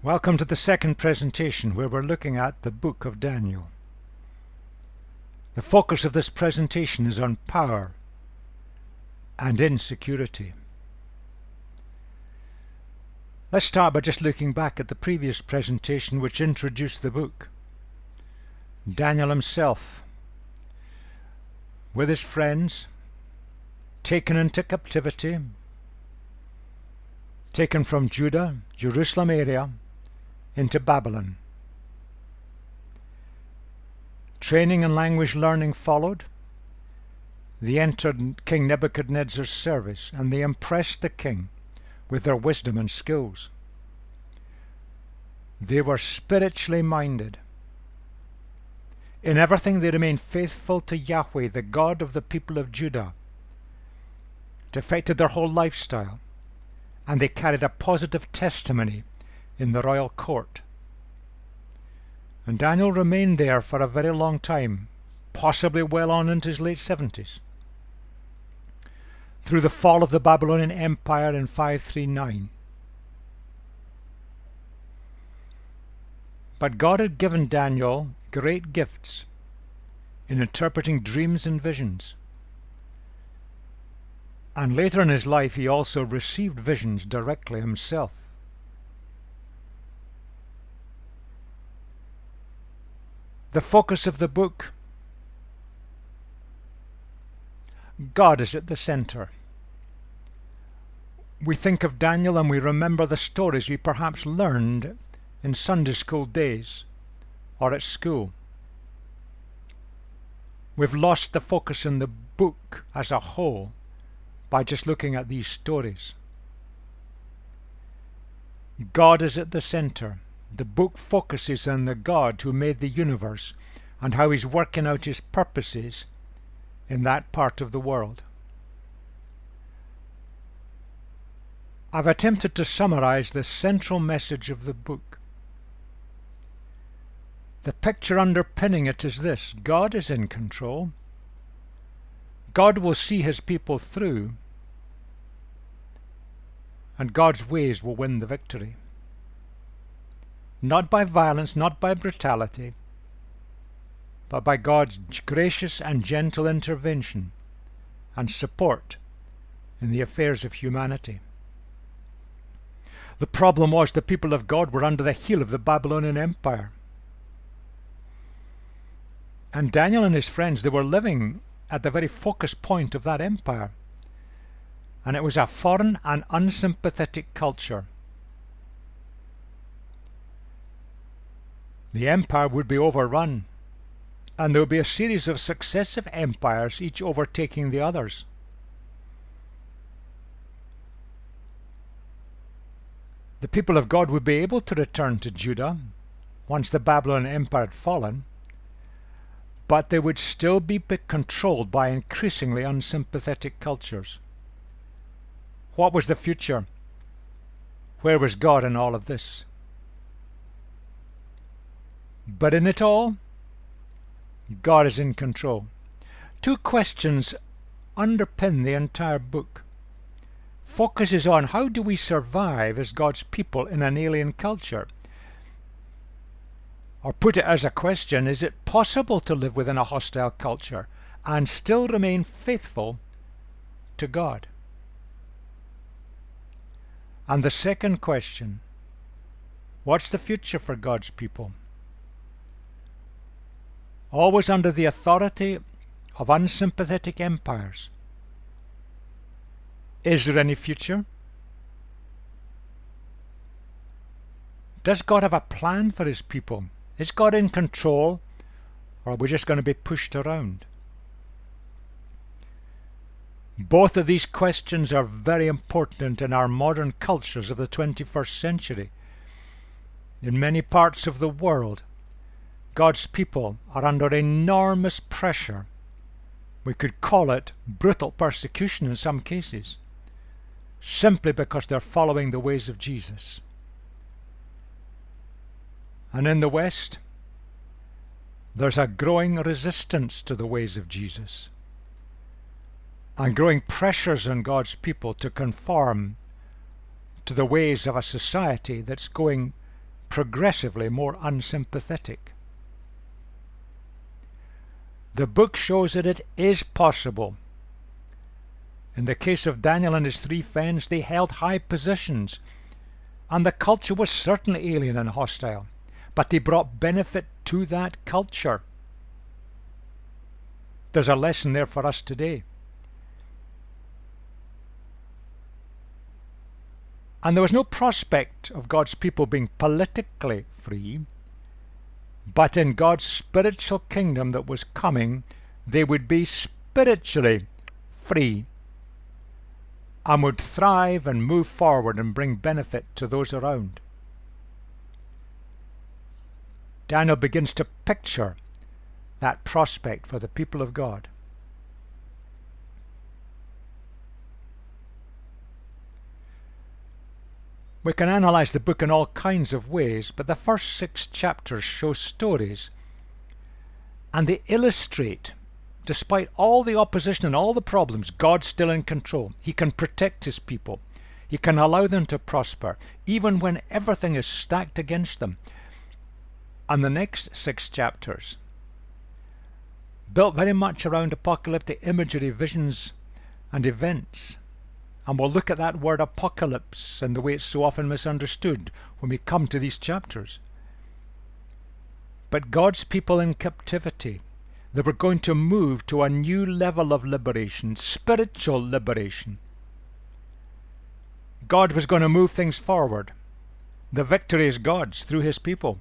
Welcome to the second presentation where we're looking at the book of Daniel. The focus of this presentation is on power and insecurity. Let's start by just looking back at the previous presentation which introduced the book. Daniel himself, with his friends, taken into captivity, taken from Judah, Jerusalem area, into Babylon. Training and language learning followed. They entered King Nebuchadnezzar's service, and they impressed the king with their wisdom and skills. They were spiritually minded. In everything they remained faithful to Yahweh, the God of the people of Judah. It affected their whole lifestyle, and they carried a positive testimony in the royal court. And Daniel remained there for a very long time, possibly well on into his late 70s. Through the fall of the Babylonian Empire in 539. But God had given Daniel great gifts in interpreting dreams and visions. And later in his life he also received visions directly himself. The focus of the book: God is at the center. We think of Daniel and we remember the stories we perhaps learned in Sunday school days or at school. We've lost the focus in the book as a whole by just looking at these stories. God is at the center. The book focuses on the God who made the universe and how he's working out his purposes in that part of the world. I've attempted to summarize the central message of the book. The picture underpinning it is this: God is in control. God will see his people through, and God's ways will win the victory. Not by violence, not by brutality, but by God's gracious and gentle intervention and support in the affairs of humanity. The problem was the people of God were under the heel of the Babylonian Empire. And Daniel and his friends, they were living at the very focus point of that empire. And it was a foreign and unsympathetic culture. The empire would be overrun, and there would be a series of successive empires, each overtaking the others. The people of God would be able to return to Judah once the Babylonian Empire had fallen, but they would still be controlled by increasingly unsympathetic cultures. What was the future? Where was God in all of this? But in it all, God is in control. Two questions underpin the entire book. Focuses on how do we survive as God's people in an alien culture? Or put it as a question, is it possible to live within a hostile culture and still remain faithful to God? And the second question, what's the future for God's people? Always under the authority of unsympathetic empires. Is there any future? Does God have a plan for his people? Is God in control, or are we just going to be pushed around? Both of these questions are very important in our modern cultures of the 21st century. In many parts of the world, God's people are under enormous pressure. We could call it brutal persecution in some cases, simply because they're following the ways of Jesus. And in the West, there's a growing resistance to the ways of Jesus, and growing pressures on God's people to conform to the ways of a society that's going progressively more unsympathetic. The book shows that it is possible. In the case of Daniel and his three friends, they held high positions, and the culture was certainly alien and hostile, but they brought benefit to that culture. There's a lesson there for us today. And there was no prospect of God's people being politically free, but in God's spiritual kingdom that was coming, they would be spiritually free and would thrive and move forward and bring benefit to those around. Daniel begins to picture that prospect for the people of God. We can analyze the book in all kinds of ways, but the first 6 chapters show stories, and they illustrate, despite all the opposition and all the problems, God's still in control. He can protect his people. He can allow them to prosper, even when everything is stacked against them. And the next 6 chapters, built very much around apocalyptic imagery, visions, and events. And we'll look at that word apocalypse and the way it's so often misunderstood when we come to these chapters. But God's people in captivity, they were going to move to a new level of liberation, spiritual liberation. God was going to move things forward. The victory is God's through his people.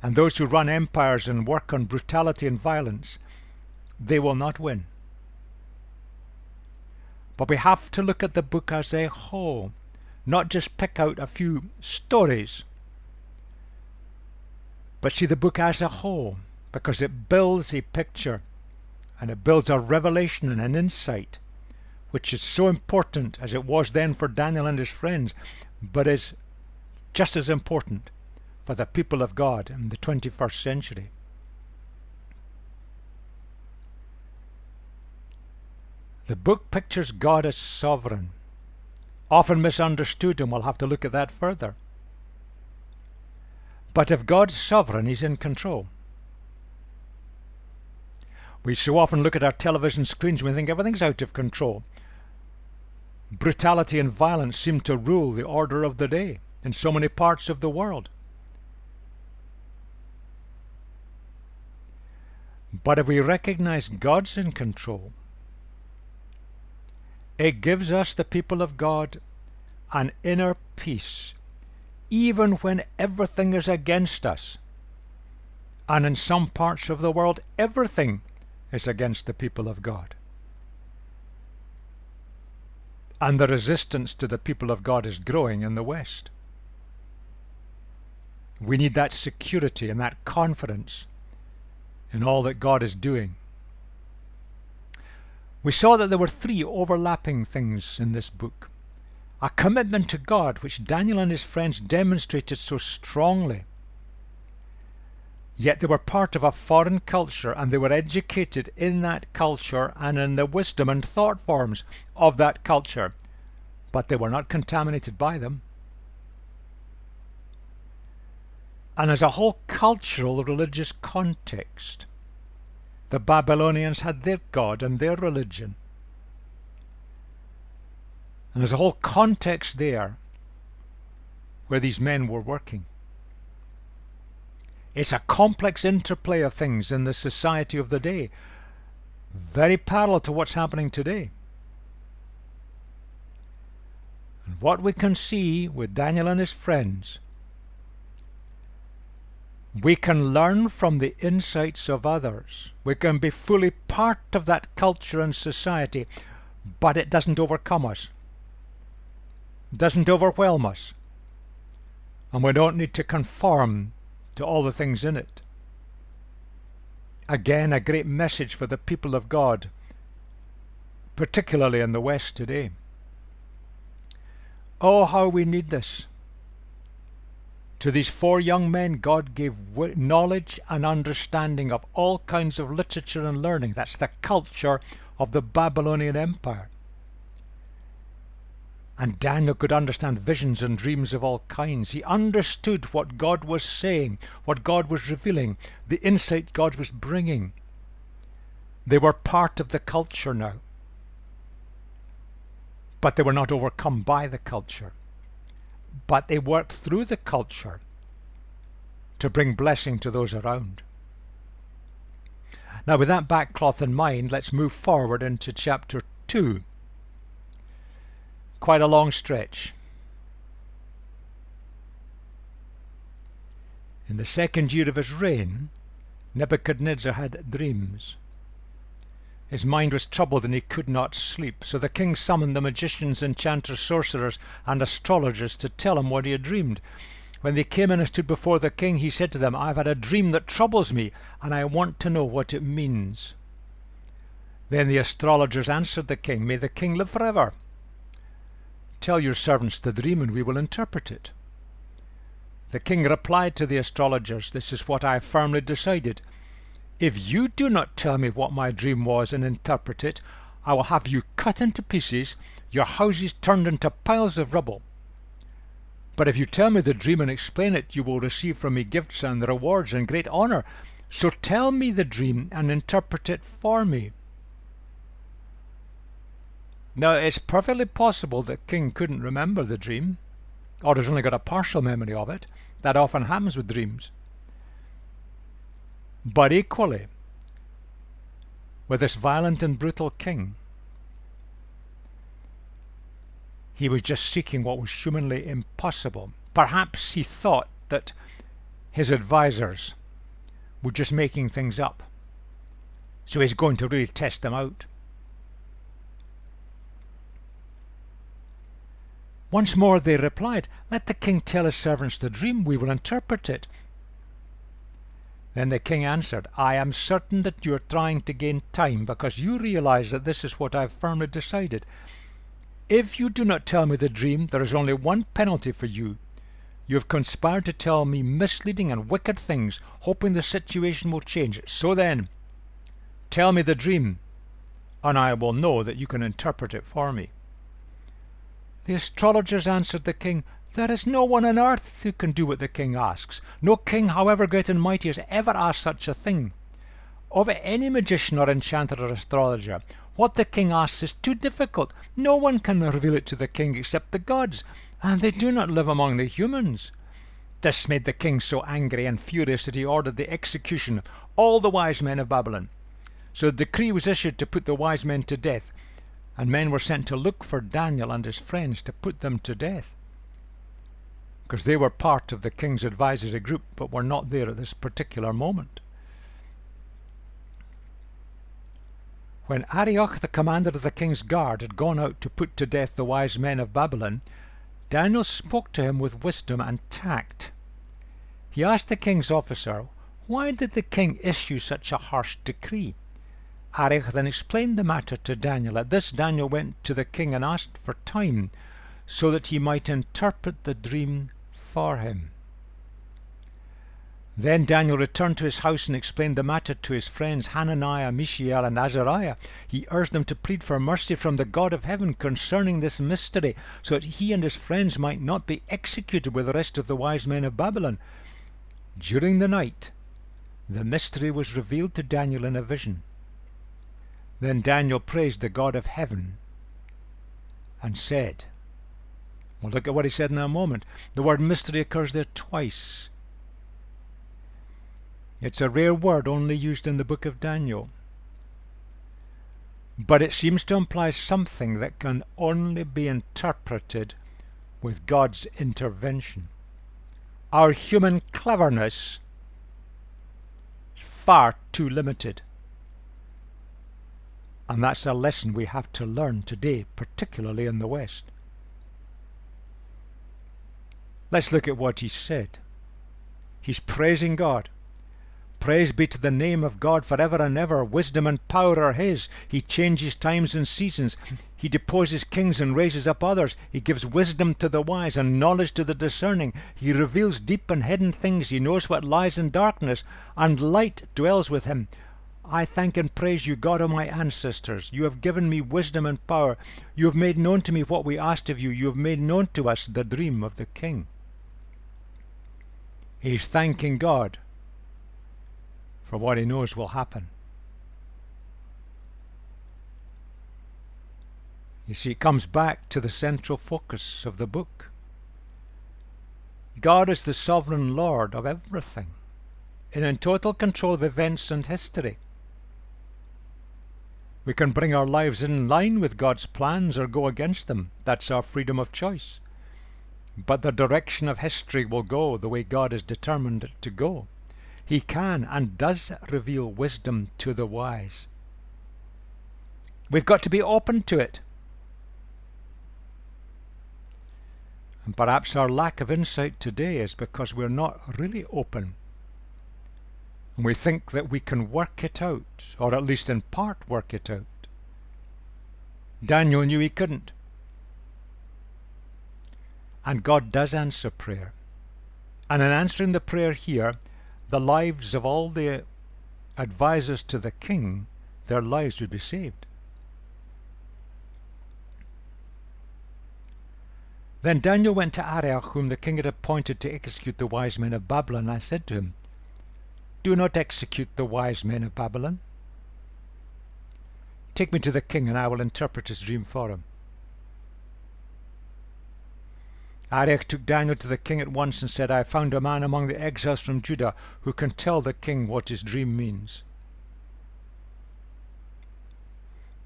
And those who run empires and work on brutality and violence, they will not win. But we have to look at the book as a whole, not just pick out a few stories, but see the book as a whole, because it builds a picture and it builds a revelation and an insight, which is so important as it was then for Daniel and his friends, but is just as important for the people of God in the 21st century. The book pictures God as sovereign, often misunderstood, and we'll have to look at that further. But if God's sovereign, he's in control. We so often look at our television screens and we think everything's out of control. Brutality and violence seem to rule the order of the day in so many parts of the world. But if we recognize God's in control, it gives us, the people of God, an inner peace, even when everything is against us. And in some parts of the world, everything is against the people of God. And the resistance to the people of God is growing in the West. We need that security and that confidence in all that God is doing. We saw that there were 3 overlapping things in this book. A commitment to God, which Daniel and his friends demonstrated so strongly. Yet they were part of a foreign culture, and they were educated in that culture and in the wisdom and thought forms of that culture, but they were not contaminated by them. And as a whole cultural religious context, the Babylonians had their God and their religion. And there's a whole context there where these men were working. It's a complex interplay of things in the society of the day, very parallel to what's happening today. And what we can see with Daniel and his friends, we can learn from the insights of others. We can be fully part of that culture and society, but it doesn't overcome us. It doesn't overwhelm us. And we don't need to conform to all the things in it. Again, a great message for the people of God, particularly in the West today. Oh, how we need this. To these 4 young men, God gave knowledge and understanding of all kinds of literature and learning. That's the culture of the Babylonian Empire. And Daniel could understand visions and dreams of all kinds. He understood what God was saying, what God was revealing, the insight God was bringing. They were part of the culture now. But they were not overcome by the culture. But they worked through the culture to bring blessing to those around. Now, with that backcloth in mind, let's move forward into chapter 2. Quite a long stretch. In the 2nd year of his reign, Nebuchadnezzar had dreams. His mind was troubled and he could not sleep. So the king summoned the magicians, enchanters, sorcerers, and astrologers to tell him what he had dreamed. When they came in and stood before the king, he said to them, "I've had a dream that troubles me, and I want to know what it means." Then the astrologers answered the king, "May the king live forever. Tell your servants the dream, and we will interpret it." The king replied to the astrologers, "This is what I have firmly decided. If you do not tell me what my dream was and interpret it, I will have you cut into pieces, your houses turned into piles of rubble. But if you tell me the dream and explain it, you will receive from me gifts and rewards and great honor. So tell me the dream and interpret it for me." Now, it's perfectly possible that king couldn't remember the dream, or has only got a partial memory of it. That often happens with dreams. But equally, with this violent and brutal king, he was just seeking what was humanly impossible. Perhaps he thought that his advisors were just making things up, so he's going to really test them out. Once more they replied, "Let the king tell his servants the dream, we will interpret it." Then the king answered, "I am certain that you are trying to gain time, because you realize that this is what I have firmly decided. If you do not tell me the dream, there is only one penalty for you. You have conspired to tell me misleading and wicked things, hoping the situation will change. So then, tell me the dream, and I will know that you can interpret it for me." The astrologers answered the king, "There is no one on earth who can do what the king asks. No king, however great and mighty, has ever asked such a thing. Of any magician or enchanter or astrologer, what the king asks is too difficult. No one can reveal it to the king except the gods, and they do not live among the humans." This made the king so angry and furious that he ordered the execution of all the wise men of Babylon. So a decree was issued to put the wise men to death, and men were sent to look for Daniel and his friends to put them to death, because they were part of the king's advisory group but were not there at this particular moment. When Arioch, the commander of the king's guard, had gone out to put to death the wise men of Babylon, Daniel spoke to him with wisdom and tact. He asked the king's officer, "Why did the king issue such a harsh decree?" Arioch then explained the matter to Daniel. At this, Daniel went to the king and asked for time, so that he might interpret the dream for him. Then Daniel returned to his house and explained the matter to his friends Hananiah, Mishael, and Azariah. He urged them to plead for mercy from the God of heaven concerning this mystery, so that he and his friends might not be executed with the rest of the wise men of Babylon. During the night, the mystery was revealed to Daniel in a vision. Then Daniel praised the God of heaven and said, well, look at what he said in a moment. The word mystery occurs there twice. It's a rare word only used in the book of Daniel. But it seems to imply something that can only be interpreted with God's intervention. Our human cleverness is far too limited. And that's a lesson we have to learn today, particularly in the West. Let's look at what he said. He's praising God. Praise be to the name of God forever and ever. Wisdom and power are his. He changes times and seasons. He deposes kings and raises up others. He gives wisdom to the wise and knowledge to the discerning. He reveals deep and hidden things. He knows what lies in darkness, and light dwells with him. I thank and praise you, God of my ancestors. You have given me wisdom and power. You have made known to me what we asked of you. You have made known to us the dream of the king. He's thanking God for what he knows will happen. You see, it comes back to the central focus of the book. God is the sovereign Lord of everything, and in total control of events and history. We can bring our lives in line with God's plans or go against them. That's our freedom of choice. But the direction of history will go the way God has determined it to go. He can and does reveal wisdom to the wise. We've got to be open to it. And perhaps our lack of insight today is because we're not really open. And we think that we can work it out, or at least in part work it out. Daniel knew he couldn't. And God does answer prayer. And in answering the prayer here, the lives of all the advisors to the king, their lives would be saved. Then Daniel went to Arioch, whom the king had appointed to execute the wise men of Babylon. And I said to him, do not execute the wise men of Babylon. Take me to the king, and I will interpret his dream for him. Arioch took Daniel to the king at once and said, I have found a man among the exiles from Judah who can tell the king what his dream means.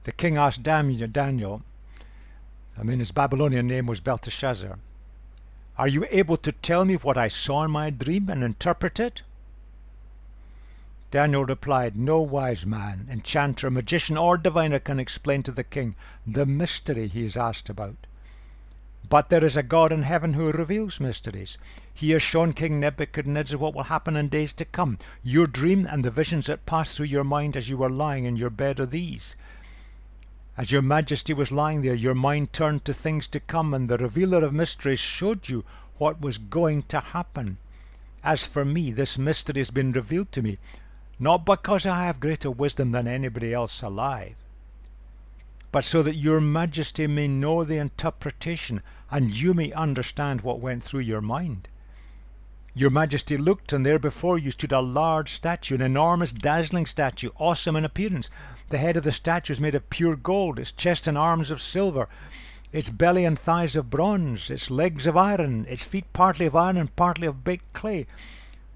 The king asked Daniel, his Babylonian name was Belteshazzar, are you able to tell me what I saw in my dream and interpret it? Daniel replied, no wise man, enchanter, magician, or diviner can explain to the king the mystery he is asked about. But there is a God in heaven who reveals mysteries. He has shown King Nebuchadnezzar what will happen in days to come. Your dream and the visions that passed through your mind as you were lying in your bed are these. As your majesty was lying there, your mind turned to things to come, and the revealer of mysteries showed you what was going to happen. As for me, this mystery has been revealed to me, not because I have greater wisdom than anybody else alive, but so that your majesty may know the interpretation, and you may understand what went through your mind. Your majesty looked, and there before you stood a large statue, an enormous, dazzling statue, awesome in appearance. The head of the statue is made of pure gold, its chest and arms of silver, its belly and thighs of bronze, its legs of iron, its feet partly of iron and partly of baked clay.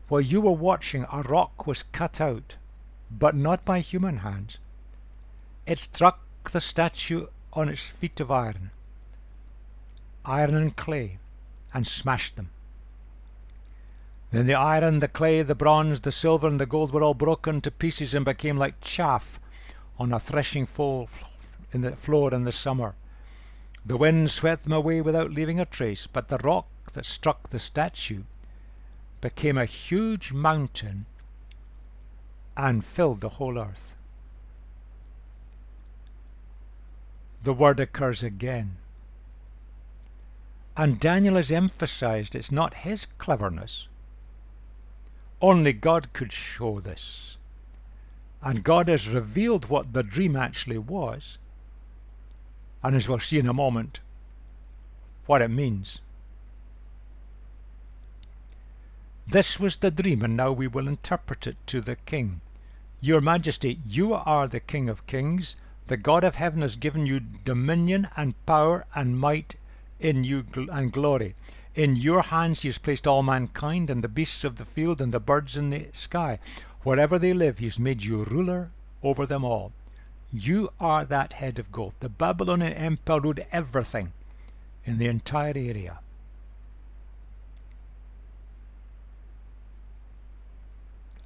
While you were watching, a rock was cut out, but not by human hands. It struck the statue on its feet of iron and clay, and smashed them. Then the iron, the clay, the bronze, the silver, and the gold were all broken to pieces and became like chaff on a threshing floor in the summer. The wind swept them away without leaving a trace, but the rock that struck the statue became a huge mountain and filled the whole earth. The word occurs again. And Daniel has emphasized it's not his cleverness. Only God could show this. And God has revealed what the dream actually was, and as we'll see in a moment, what it means. This was the dream, and now we will interpret it to the king. Your majesty, you are the King of Kings. The God of heaven has given you dominion and power and might in you and glory. In your hands he has placed all mankind, and the beasts of the field and the birds in the sky. Wherever they live, he has made you ruler over them all. You are that head of gold. The Babylonian Empire ruled everything in the entire area.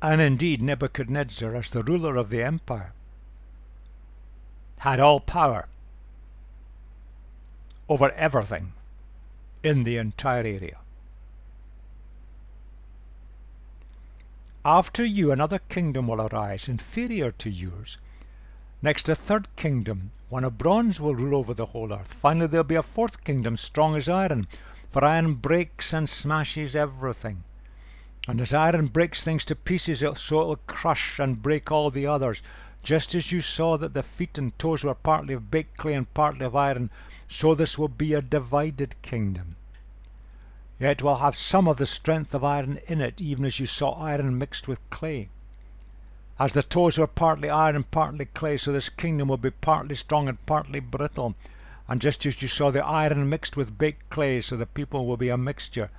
And indeed, Nebuchadnezzar, as the ruler of the empire, had all power over everything in the entire area. After you, another kingdom will arise, inferior to yours. Next, a third kingdom, one of bronze, will rule over the whole earth. Finally, there will be a fourth kingdom, strong as iron, for iron breaks and smashes everything. And as iron breaks things to pieces, so it will crush and break all the others. Just as you saw that the feet and toes were partly of baked clay and partly of iron, so this will be a divided kingdom. Yet will have some of the strength of iron in it, even as you saw iron mixed with clay. As the toes were partly iron and partly clay, so this kingdom will be partly strong and partly brittle. And just as you saw the iron mixed with baked clay, so the people will be a mixture,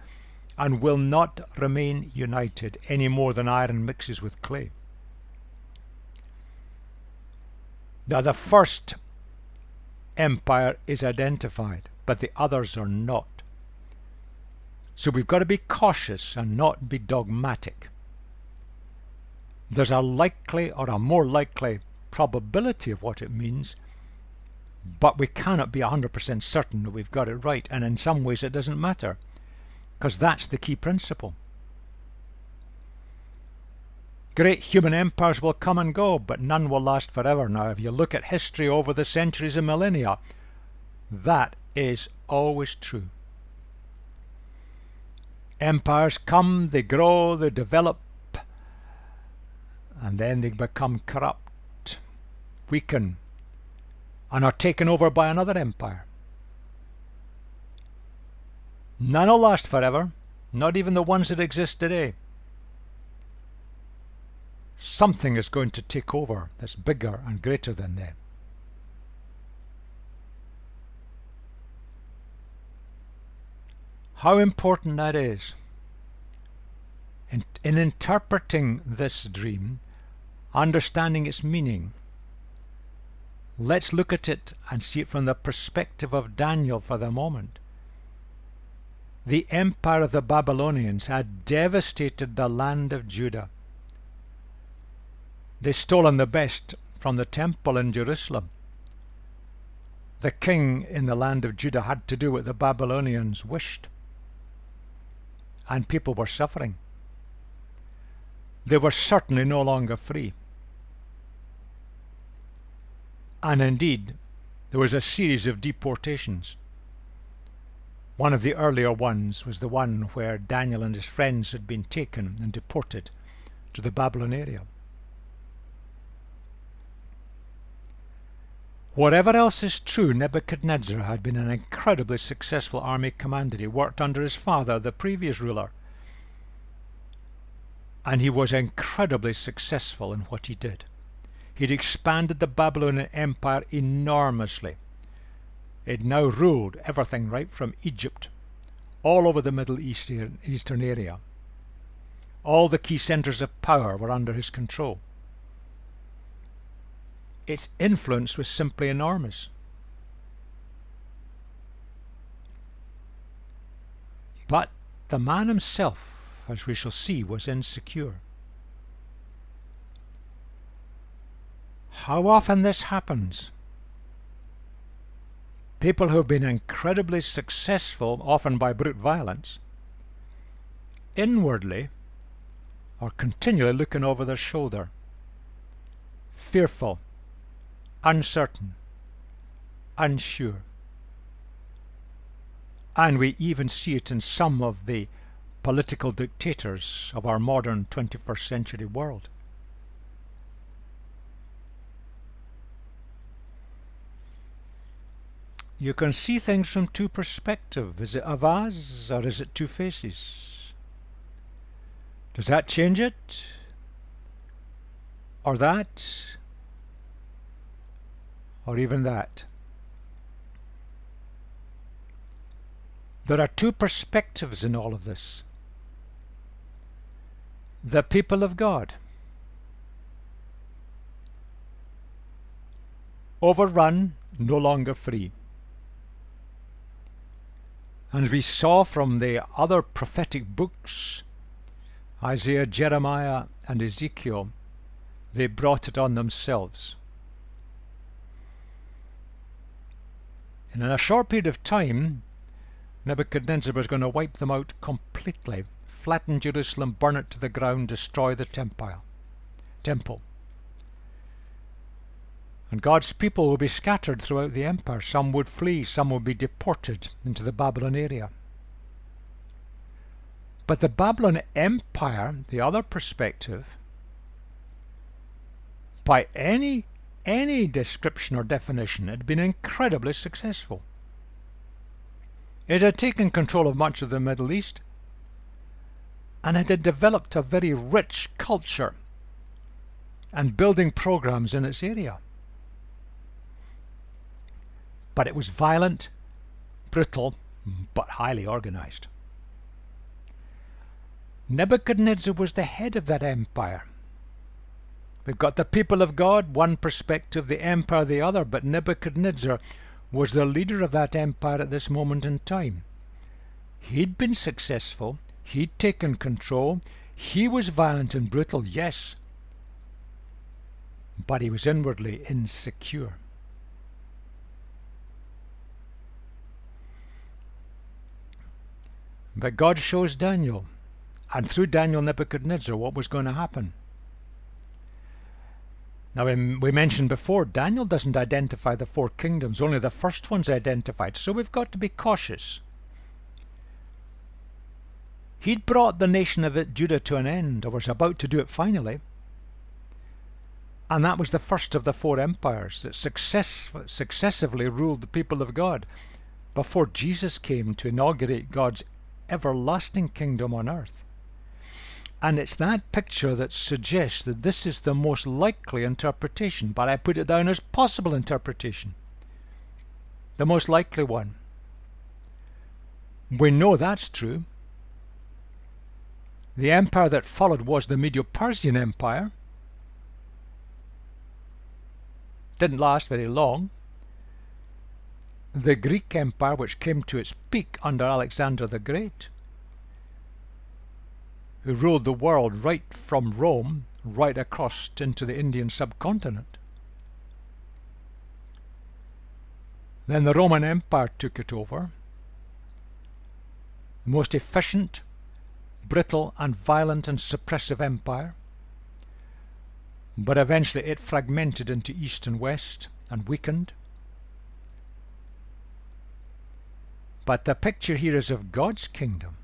and will not remain united any more than iron mixes with clay. Now the first empire is identified, but the others are not. So we've got to be cautious and not be dogmatic. There's a likely or a more likely probability of what it means, but we cannot be 100% certain that we've got it right, and in some ways it doesn't matter, because that's the key principle. Great human empires will come and go, but none will last forever. Now, if you look at history over the centuries and millennia, that is always true. Empires come, they grow, they develop, and then they become corrupt, weaken, and are taken over by another empire. None will last forever, not even the ones that exist today. Something is going to take over that's bigger and greater than them. How important that is. In interpreting this dream, understanding its meaning, let's look at it and see it from the perspective of Daniel for the moment. The empire of the Babylonians had devastated the land of Judah. They stolen the best from the temple in Jerusalem. The king in the land of Judah had to do what the Babylonians wished, and people were suffering. They were certainly no longer free. And indeed, there was a series of deportations. One of the earlier ones was the one where Daniel and his friends had been taken and deported to the Babylon area. Whatever else is true, Nebuchadnezzar had been an incredibly successful army commander. He worked under his father, the previous ruler, and he was incredibly successful in what he did. He'd expanded the Babylonian Empire enormously. It now ruled everything right from Egypt, all over the Middle Eastern area. All the key centers of power were under his control. Its influence was simply enormous. But the man himself, as we shall see, was insecure. How often this happens. People who have been incredibly successful, often by brute violence, inwardly are continually looking over their shoulder, fearful, uncertain, unsure. And we even see it in some of the political dictators of our modern 21st century world. You can see things from two perspectives. Is it a vase or is it two faces? Does that change it? Or that? Or even that? There are two perspectives in all of this. The people of God, overrun, no longer free. And we saw from the other prophetic books, Isaiah, Jeremiah, and Ezekiel, they brought it on themselves. And in a short period of time, Nebuchadnezzar was going to wipe them out completely, flatten Jerusalem, burn it to the ground, destroy the temple. And God's people will be scattered throughout the empire. Some would flee, some would be deported into the Babylon area. But the Babylonian Empire, the other perspective, by any description or definition, had been incredibly successful. It had taken control of much of the Middle East, and it had developed a very rich culture and building programs in its area. But it was violent, brutal, but highly organized. Nebuchadnezzar was the head of that empire. We've got the people of God, one perspective, the empire the other, but Nebuchadnezzar was the leader of that empire at this moment in time. He'd been successful, he'd taken control, he was violent and brutal, yes, but he was inwardly insecure. But God shows Daniel, and through Daniel, Nebuchadnezzar, what was going to happen. Now, we mentioned before, Daniel doesn't identify the four kingdoms, only the first one's identified, so we've got to be cautious. He'd brought the nation of Judah to an end, or was about to do it finally, and that was the first of the four empires that successively ruled the people of God before Jesus came to inaugurate God's everlasting kingdom on earth. And it's that picture that suggests that this is the most likely interpretation, but I put it down as possible interpretation. The most likely one. We know that's true. The empire that followed was the Medo-Persian Empire. Didn't last very long. The Greek Empire, which came to its peak under Alexander the Great, who ruled the world right from Rome right across into the Indian subcontinent. Then the Roman Empire took it over, the most efficient, brittle and violent and suppressive empire, but eventually it fragmented into East and West and weakened. But the picture here is of God's kingdom.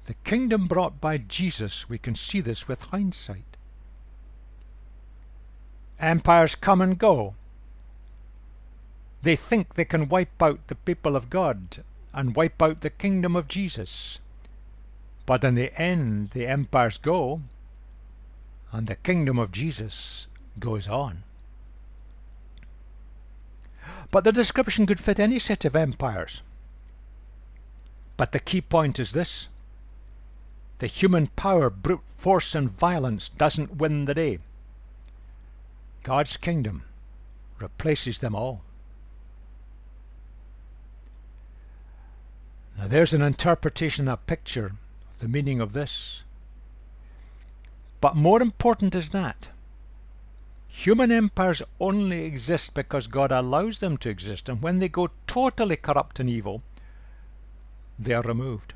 The kingdom brought by Jesus, we can see this with hindsight. Empires come and go. They think they can wipe out the people of God and wipe out the kingdom of Jesus. But in the end, the empires go, and the kingdom of Jesus goes on. But the description could fit any set of empires. But the key point is this: the human power, brute force and violence doesn't win the day. God's kingdom replaces them all. Now there's an interpretation, a picture of the meaning of this. But more important is that human empires only exist because God allows them to exist, and when they go totally corrupt and evil, they are removed.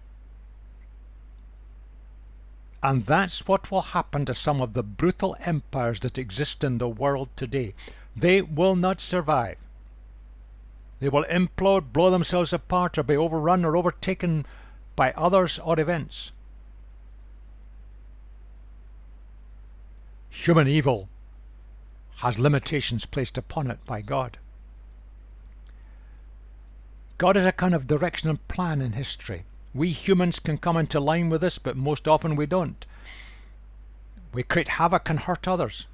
And that's what will happen to some of the brutal empires that exist in the world today. They will not survive. They will implode, blow themselves apart, or be overrun or overtaken by others or events. Human evil has limitations placed upon it by God. God has a kind of direction and plan in history. We humans can come into line with this, but most often we don't. We create havoc and hurt others.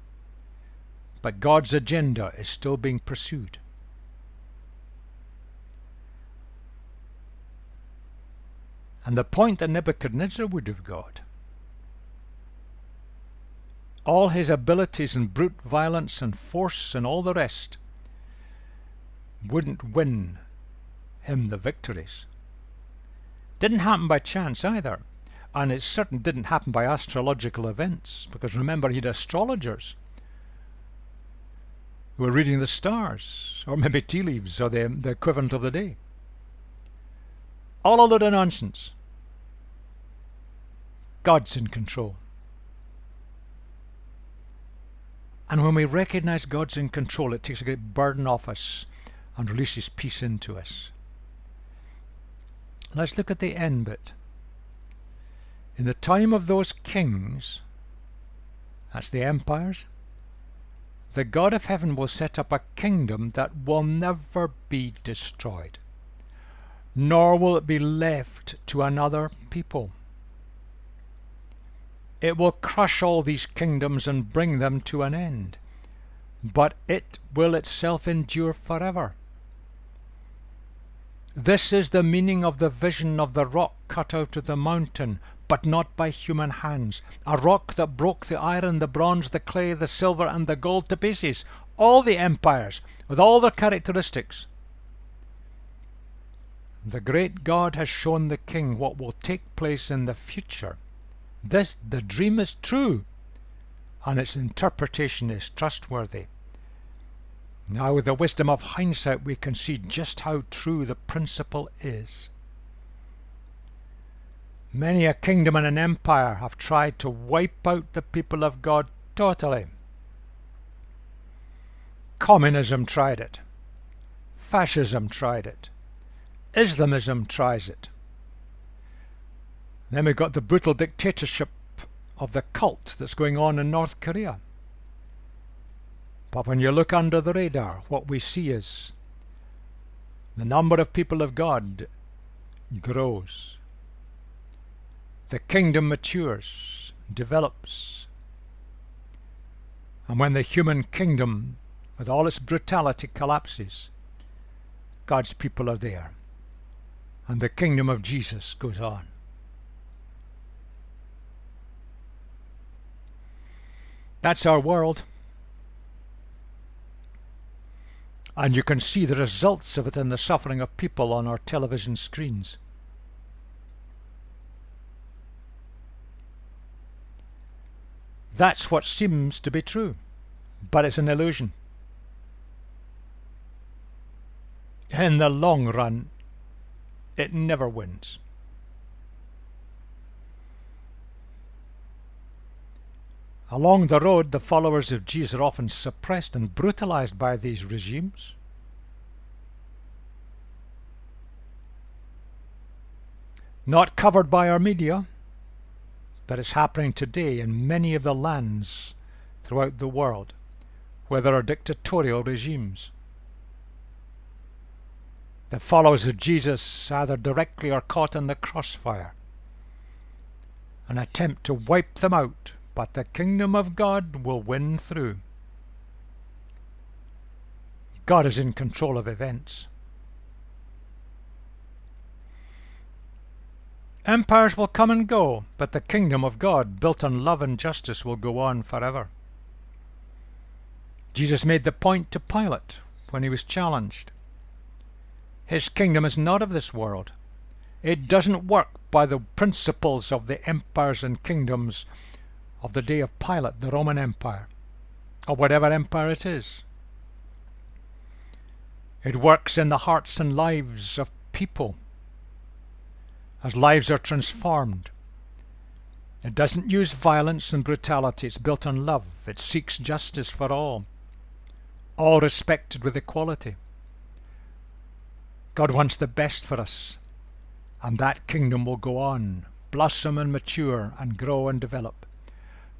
But God's agenda is still being pursued. And the point that Nebuchadnezzar would have got, all his abilities and brute violence and force and all the rest, wouldn't win him the victories. Didn't happen by chance either, and it certainly didn't happen by astrological events, because remember, he had astrologers who were reading the stars, or maybe tea leaves, or the equivalent of the day. All a load of nonsense. God's in control. And when we recognize God's in control, it takes a great burden off us and releases peace into us. Let's look at the end bit. In the time of those kings, that's the empires, the God of heaven will set up a kingdom that will never be destroyed, nor will it be left to another people. It will crush all these kingdoms and bring them to an end, but it will itself endure forever. This is the meaning of the vision of the rock cut out of the mountain, but not by human hands, a rock that broke the iron, the bronze, the clay, the silver, and the gold to pieces, all the empires, with all their characteristics. The great God has shown the king what will take place in the future. The dream is true, and its interpretation is trustworthy. Now, with the wisdom of hindsight, we can see just how true the principle is. Many a kingdom and an empire have tried to wipe out the people of God totally. Communism tried it. Fascism tried it. Islamism tries it. Then we've got the brutal dictatorship of the cult that's going on in North Korea. But when you look under the radar, what we see is the number of people of God grows. The kingdom matures, develops. And when the human kingdom, with all its brutality, collapses, God's people are there, and the kingdom of Jesus goes on. That's our world. And you can see the results of it in the suffering of people on our television screens. That's what seems to be true, but it's an illusion. In the long run, it never wins. Along the road, the followers of Jesus are often suppressed and brutalized by these regimes. Not covered by our media, but it's happening today in many of the lands throughout the world where there are dictatorial regimes. The followers of Jesus either directly or caught in the crossfire, an attempt to wipe them out, but the kingdom of God will win through. God is in control of events. Empires will come and go, but the kingdom of God, built on love and justice, will go on forever. Jesus made the point to Pilate when he was challenged. His kingdom is not of this world. It doesn't work by the principles of the empires and kingdoms of the day of Pilate, the Roman Empire, or whatever empire it is. It works in the hearts and lives of people as lives are transformed. It doesn't use violence and brutality. It's built on love. It seeks justice for all respected with equality. God wants the best for us, and that kingdom will go on, blossom and mature and grow and develop,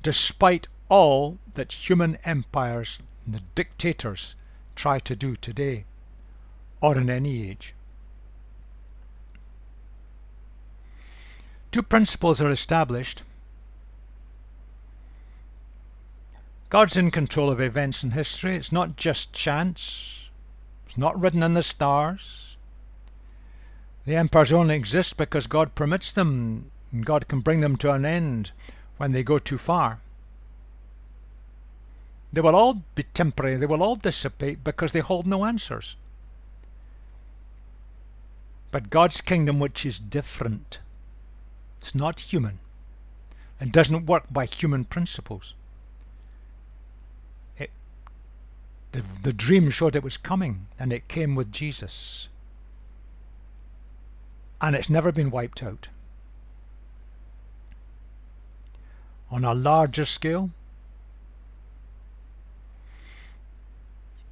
despite all that human empires and the dictators try to do today, or in any age. Two principles are established. God's in control of events in history. It's not just chance. It's not written in the stars. The empires only exist because God permits them, and God can bring them to an end when they go too far. They will all be temporary. They will all dissipate because they hold no answers. But God's kingdom, which is different, it's not human. It doesn't work by human principles. The dream showed it was coming, and it came with Jesus. And it's never been wiped out. On a larger scale,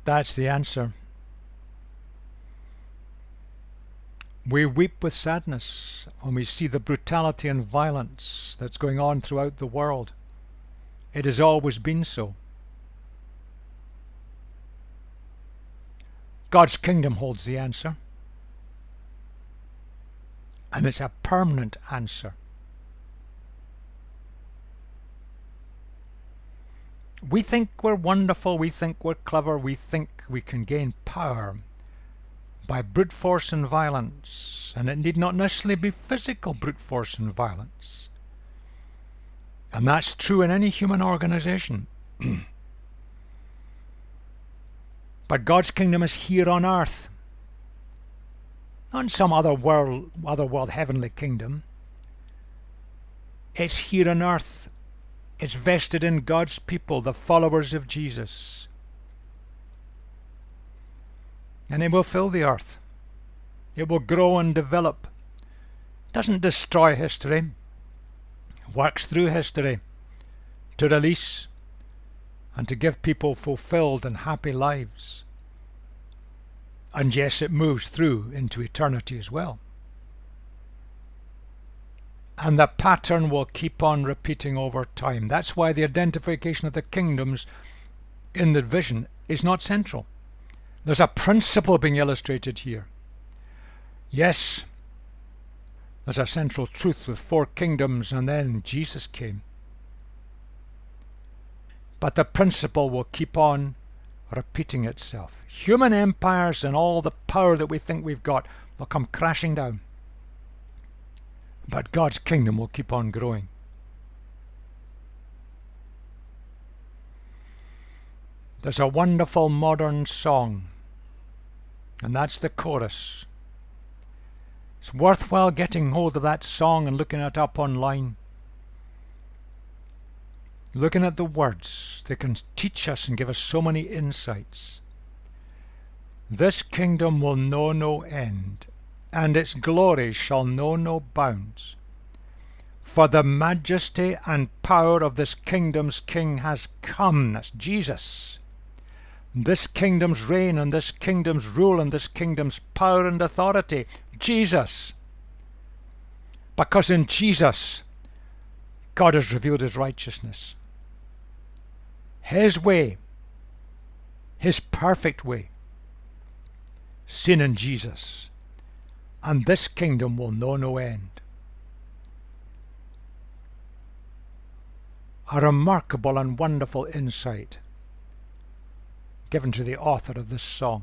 that's the answer. We weep with sadness when we see the brutality and violence that's going on throughout the world. It has always been so. God's kingdom holds the answer, and it's a permanent answer. We think we're wonderful, we think we're clever, we think we can gain power by brute force and violence, and it need not necessarily be physical brute force and violence. And that's true in any human organization. But God's kingdom is here on earth, not in some other world heavenly kingdom. It's here on earth. It's vested in God's people, the followers of Jesus. And it will fill the earth. It will grow and develop. It doesn't destroy history. It works through history to release and to give people fulfilled and happy lives. And yes, it moves through into eternity as well. And the pattern will keep on repeating over time. That's why the identification of the kingdoms in the vision is not central. There's a principle being illustrated here. Yes, there's a central truth with 4 kingdoms, and then Jesus came. But the principle will keep on repeating itself. Human empires and all the power that we think we've got will come crashing down. But God's kingdom will keep on growing. There's a wonderful modern song, and that's the chorus. It's worthwhile getting hold of that song and looking it up online. Looking at the words, they can teach us and give us so many insights. This kingdom will know no end, and its glory shall know no bounds. For the majesty and power of this kingdom's king has come. That's Jesus. This kingdom's reign and this kingdom's rule and this kingdom's power and authority. Jesus. Because in Jesus, God has revealed His righteousness. His way, His perfect way, seen in Jesus, and this kingdom will know no end. A remarkable and wonderful insight given to the author of this song.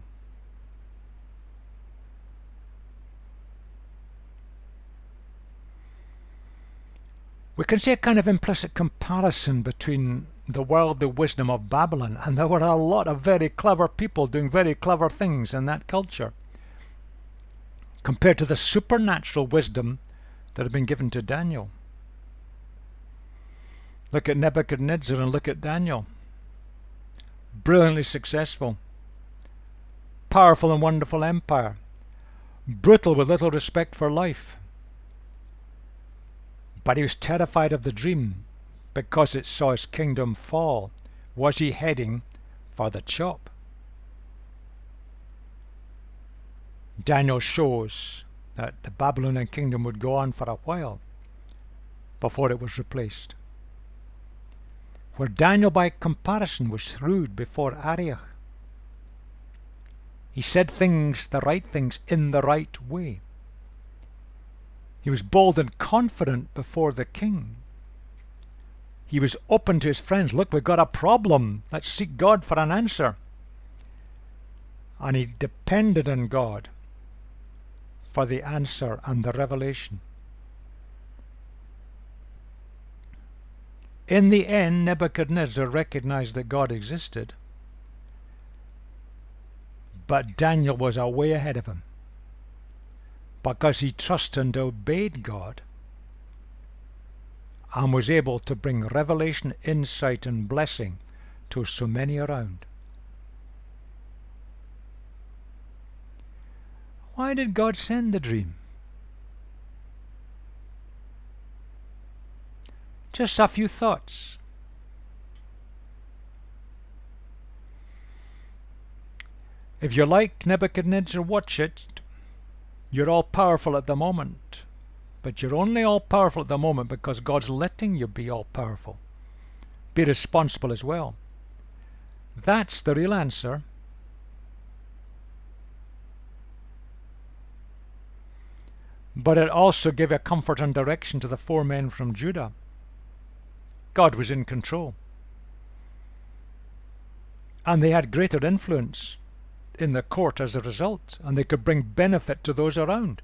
We can see a kind of implicit comparison between the worldly wisdom of Babylon, and there were a lot of very clever people doing very clever things in that culture, compared to the supernatural wisdom that had been given to Daniel. Look at Nebuchadnezzar and look at Daniel. Brilliantly successful, powerful and wonderful empire, brutal with little respect for life. But he was terrified of the dream because it saw his kingdom fall. Was he heading for the chop? Daniel shows that the Babylonian kingdom would go on for a while before it was replaced. Where Daniel, by comparison, was shrewd before Arioch. He said things, the right things, in the right way. He was bold and confident before the king. He was open to his friends. Look, we've got a problem. Let's seek God for an answer. And he depended on God for the answer and the revelation. In the end, Nebuchadnezzar recognized that God existed, but Daniel was a way ahead of him because he trusted and obeyed God and was able to bring revelation, insight, and blessing to so many around. Why did God send the dream? Just a few thoughts. If you like Nebuchadnezzar, watch it. You're all powerful at the moment, but you're only all powerful at the moment because God's letting you be all powerful. Be responsible as well. That's the real answer. But it also gave a comfort and direction to the 4 men from Judah. God was in control. And they had greater influence in the court as a result, and they could bring benefit to those around.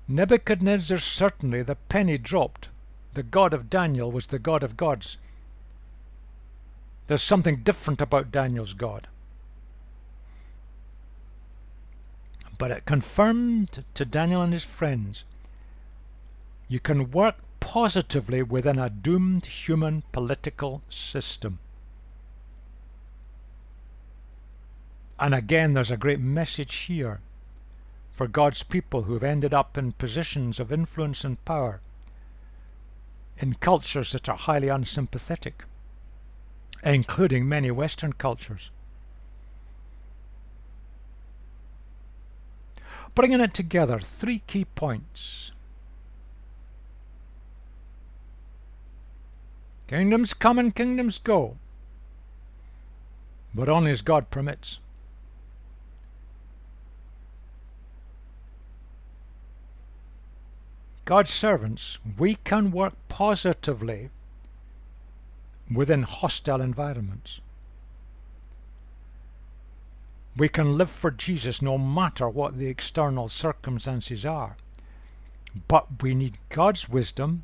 Nebuchadnezzar, certainly the penny dropped. The God of Daniel was the God of gods. There's something different about Daniel's God. But it confirmed to Daniel and his friends, you can work positively within a doomed human political system. And again, there's a great message here for God's people who have ended up in positions of influence and power in cultures that are highly unsympathetic, including many Western cultures. Bringing it together, 3 key points. Kingdoms come and kingdoms go, but only as God permits. God's servants, we can work positively within hostile environments. We can live for Jesus no matter what the external circumstances are. But we need God's wisdom,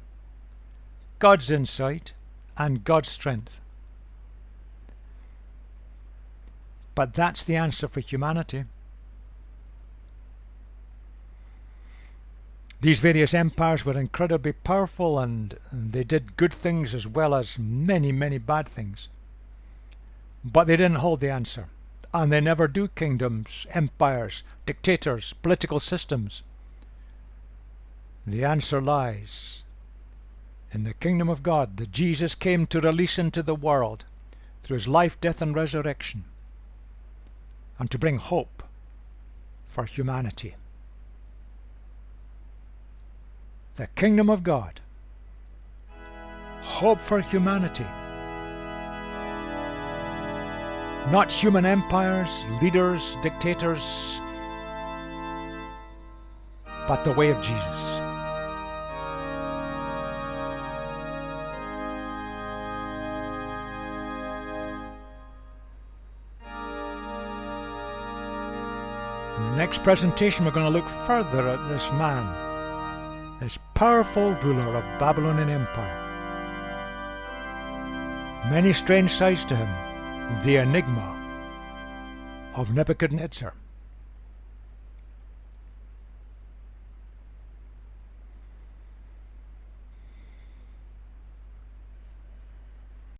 God's insight, and God's strength. But that's the answer for humanity. These various empires were incredibly powerful, and they did good things as well as many, many bad things. But they didn't hold the answer. And they never do. Kingdoms, empires, dictators, political systems. The answer lies in the kingdom of God that Jesus came to release into the world through his life, death, and resurrection, and to bring hope for humanity. The kingdom of God. Hope for humanity. Not human empires, leaders, dictators, but the way of Jesus. In the next presentation, we're going to look further at this man, this powerful ruler of Babylonian Empire. Many strange sides to him, the enigma of Nebuchadnezzar.